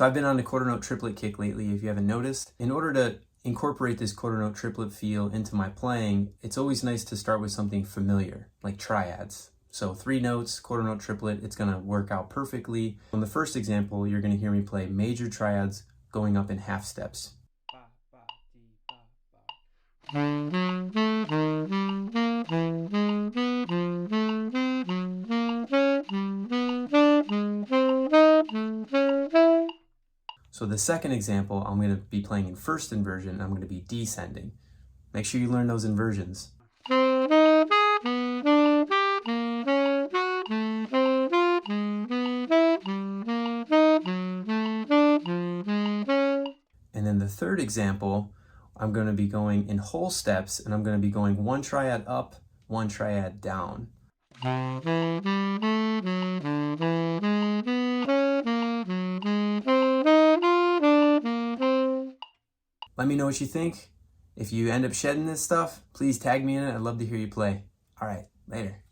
So I've been on the quarter note triplet kick lately, if you haven't noticed. In order to incorporate this quarter note triplet feel into my playing, it's always nice to start with something familiar, like triads. So 3 notes, quarter note triplet, it's gonna work out perfectly. In the first example, you're gonna hear me play major triads going up in half steps. So the second example, I'm going to be playing in first inversion, and I'm going to be descending. Make sure you learn those inversions. And then the third example, I'm going to be going in whole steps, and I'm going to be going 1 triad up, 1 triad down. Let me know what you think. If you end up shedding this stuff, please tag me in it. I'd love to hear you play. All right, later.